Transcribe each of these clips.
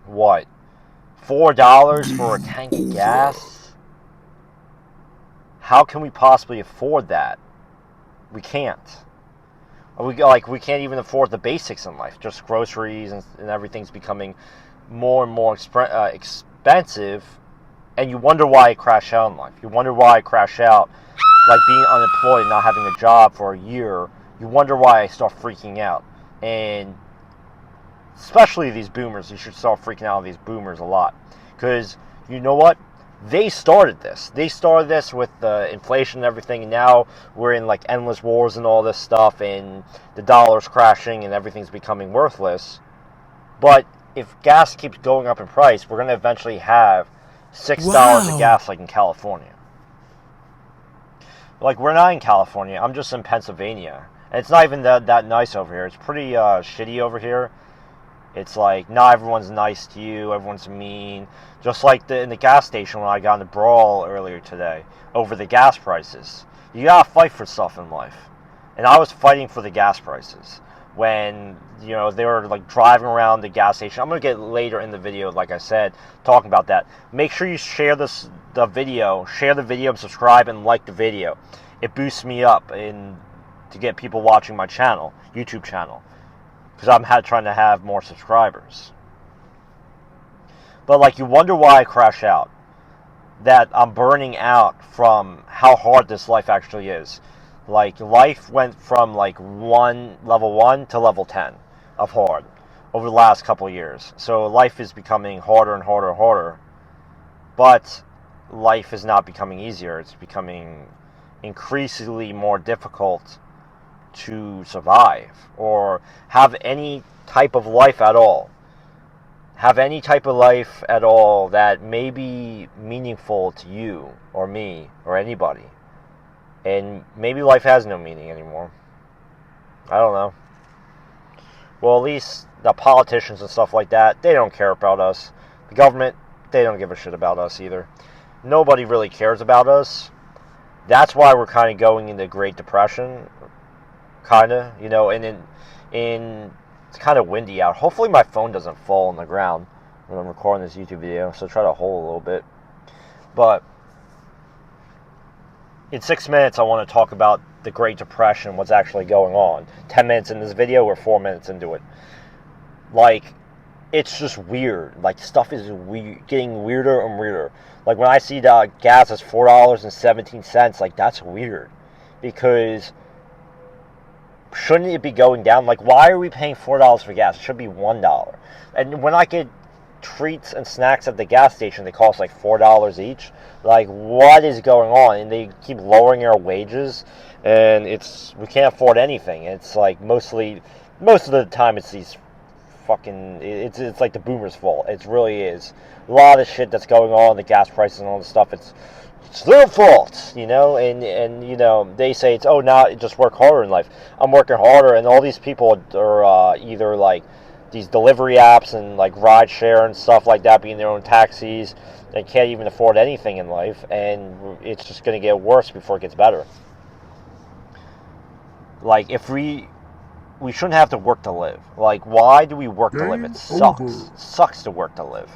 what, $4 for a tank of gas? How can we possibly afford that? We can't. We can't even afford the basics in life. Just groceries and everything's becoming more and more expensive, and you wonder why I crash out in life. You wonder why I crash out, like being unemployed, not having a job for a year. You wonder why I start freaking out, and especially these boomers. You should start freaking out on these boomers a lot, because you know what? They started this. They started this with the inflation and everything, and now we're in like endless wars and all this stuff, and the dollar's crashing and everything's becoming worthless. But if gas keeps going up in price, we're going to eventually have $6 a gas like in California. Like, we're not in California. I'm just in Pennsylvania. And it's not even that nice over here. It's pretty shitty over here. It's like, not everyone's nice to you. Everyone's mean. Just like in the gas station when I got in a brawl earlier today over the gas prices. You gotta fight for stuff in life. And I was fighting for the gas prices when, you know, they were like driving around the gas station. I'm gonna get later in the video, like I said, talking about that. Make sure you share the video, and subscribe and like the video. It boosts me up to get people watching my channel, YouTube channel, because I'm trying to have more subscribers. But like, you wonder why I crash out. That I'm burning out from how hard this life actually is. Like, life went from like level 1 to level 10 of hard over the last couple of years. So life is becoming harder and harder and harder. But life is not becoming easier. It's becoming increasingly more difficult to survive or have any type of life at all. Have any type of life at all that may be meaningful to you or me or anybody. And maybe life has no meaning anymore. I don't know. Well, at least the politicians and stuff like that, they don't care about us. The government, they don't give a shit about us either. Nobody really cares about us. That's why we're kind of going into Great Depression. Kind of, you know, and it's kind of windy out. Hopefully my phone doesn't fall on the ground when I'm recording this YouTube video, so try to hold a little bit. But in 6 minutes, I want to talk about the Great Depression, what's actually going on. 10 minutes in this video, we're 4 minutes into it. Like, it's just weird. Like, stuff is getting weirder and weirder. Like, when I see the gas is $4.17, like, that's weird. Because shouldn't it be going down? Like, why are we paying $4 for gas? It should be $1. And when I get treats and snacks at the gas station, they cost like $4 each. Like, what is going on? And they keep lowering our wages, and we can't afford anything. It's like most of the time it's these fucking, it's like the boomers' fault. It really is. A lot of shit that's going on, the gas prices and all this stuff, it's their fault, you know, and you know, they say it's, oh, now just work harder in life. I'm working harder, and all these people are either like these delivery apps and like ride share and stuff like that, being their own taxis. They can't even afford anything in life, and it's just going to get worse before it gets better. Like, if we shouldn't have to work to live. Like, why do we work to live? It sucks. It sucks to work to live.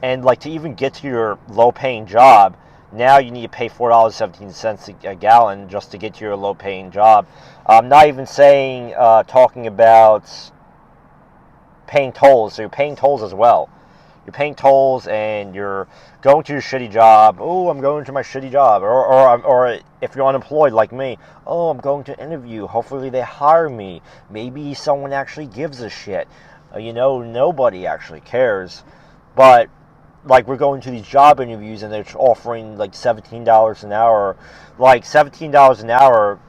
And like, to even get to your low-paying job, now you need to pay $4.17 a gallon just to get to your low-paying job. I'm not even saying talking about paying tolls. So you're paying tolls as well. You're paying tolls and you're going to your shitty job. Oh, I'm going to my shitty job. Or if you're unemployed like me, oh, I'm going to interview. Hopefully they hire me. Maybe someone actually gives a shit. You know, nobody actually cares. But like, we're going to these job interviews and they're offering like $17 an hour. Like, $17 an hour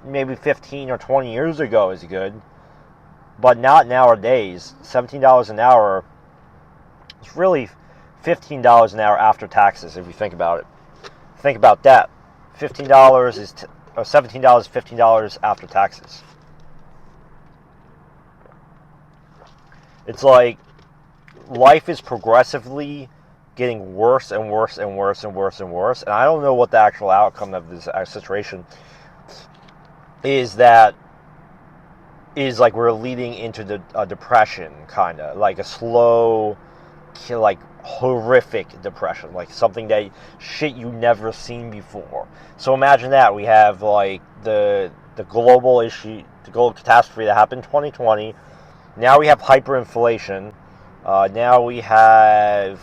maybe 15 or 20 years ago is good. But not nowadays. $17 an hour, it's really $15 an hour after taxes, if you think about it. Think about that. $15 is, or $17 is $15 after taxes. It's like, life is progressively getting worse and worse and worse and worse and worse. And I don't know what the actual outcome of this situation is, that is like we're leading into the depression, kind of like a slow, like horrific depression, like something that shit you never seen before. So imagine that we have like the global issue, the global catastrophe that happened in 2020. Now we have hyperinflation. Now we have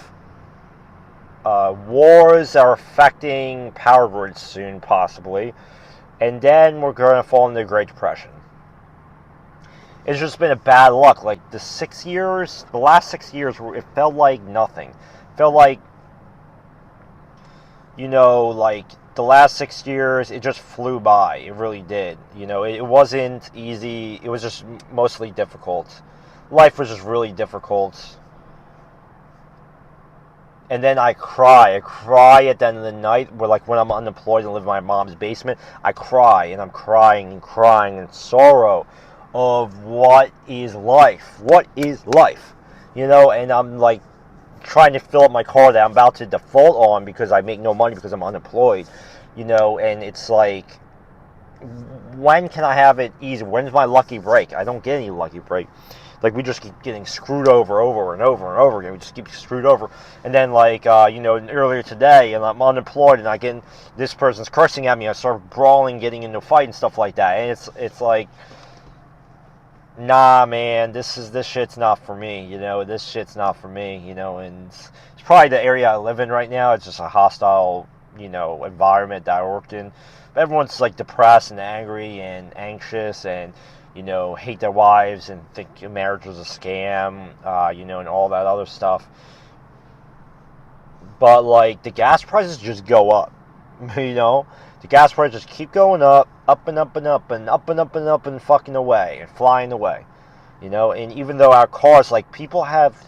wars that are affecting power grids soon, possibly, and then we're going to fall into the Great Depression. It's just been a bad luck. Like the last 6 years, it felt like nothing. It felt like, like the last 6 years, it just flew by. It really did. It wasn't easy. It was just mostly difficult. Life was just really difficult. And then I cry. I cry at the end of the night, where like when I'm unemployed and live in my mom's basement, I cry and I'm crying and crying in sorrow of what is life? What is life? And I'm like trying to fill up my car that I'm about to default on because I make no money because I'm unemployed. And it's like, when can I have it easy? When's my lucky break? I don't get any lucky break. Like, we just keep getting screwed over and over again. We just keep screwed over. And then, like, earlier today, and I'm unemployed, and I get this person's cursing at me. I start brawling, getting into a fight and stuff like that. And it's like, nah, man, this shit's not for me. This shit's not for me. And it's probably the area I live in right now. It's just a hostile, environment that I worked in. But everyone's like depressed and angry and anxious and hate their wives and think marriage was a scam, and all that other stuff. But like the gas prices just go up, the gas prices keep going up and up and up and up and up and up and fucking away and flying away, and even though our cars, like people have